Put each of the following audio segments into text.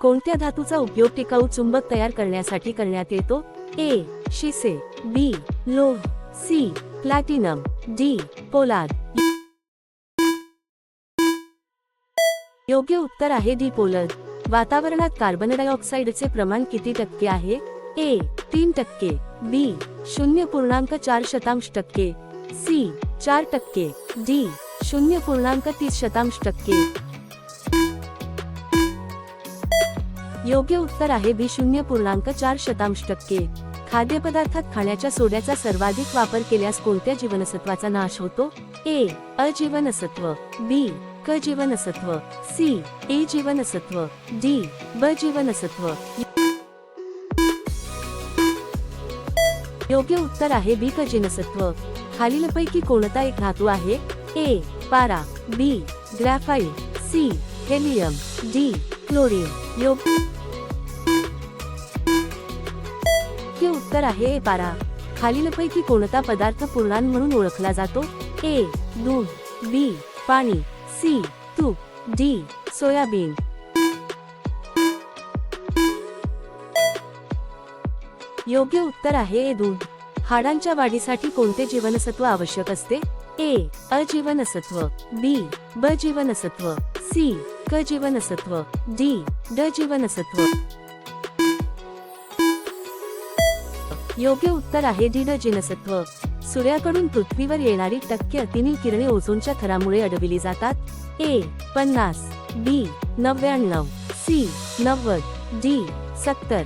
कोणत्या धातूचा उपयोग टिकाऊ चुंबक तयार करण्यासाठी करण्यात येतो? ए. शिसे, बी. लोह, सी. Platinum, D. पोलाद. योग्य उत्तर आहे डी. पोलाद. वातावरणात कार्बन डायऑक्साइडचे प्रमाण किती टक्के आहे? ए. 3%, बी. 0.4%, सी. 4%, डी. 0.30%. योग्य उत्तर आहे बी. 0.4%. खाद्यपदार्थात खाण्याच्या सोड्याचा सर्वाधिक वापर केल्यास कोणत्या जीवनसत्वाचा नाश होतो? ए. अ जीवनसत्व, बी. क जीवनसत्व, सी. ए जीवनसत्व, डी. ब जीवनसत्व. योग्य उत्तर आहे बी. क जीवनसत्व. खालीलपैकी कोणता एक धातू आहे? ए. पारा, B. Graphite, C. Helium, D. Chlorine. योग्य उत्तर आहे ए. पारा. खालीलपैकी कोणता पदार्थ पूर्णांक म्हणून ओळखला जातो? ए. दूध, बी. पाणी, सी. तूप, डी. सोयाबीन. योग्य उत्तर आहे ए. दूध. हाडांच्या वाढीसाठी कोणते जीवनसत्व आवश्यक असते? ए. अ जीवनसत्व, बी. ब जीवनसत्व, सी. क जीवनसत्व, डी. ड जीवनसत्व. योग्य उत्तर आहे डी. ड जीवनसत्व. सूर्याकडून पृथ्वीवर येणारी टक्के अतिनील किरणे ओझोनच्या थरामुळे अडविली जातात. ए. 50, बी. 99, सी. 90, डी. 70.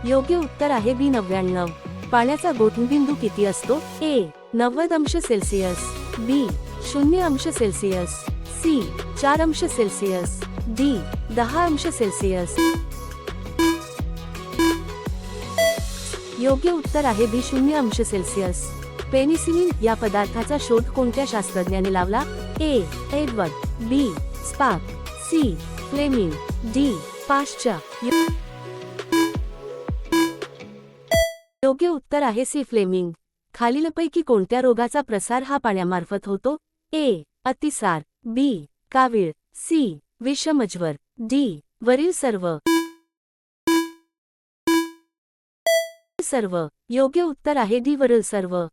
योग्य उत्तर आहे बी. 99. पाण्याचा गोठणबिंदू किती असतो? A. 90°C, B. 0°C, C. 4°C, D. 10°C. योग्य उत्तर आहे बी. 0°C. पेनिसिलिन या पदार्थाचा शोध कोणत्या शास्त्रज्ञाने लावला? A. Edward, B. Spark, C. Fleming, D. Pasteur. योग्य उत्तर आहे सी. फ्लेमिंग. खालीलपैकी कोणत्या रोगाचा प्रसार हा पाण्यामार्फत होतो? ए. अतिसार, बी. कावीळ, सी. विषमज्वर, डी. वरील सर्व. योग्य उत्तर आहे डी. वरील सर्व.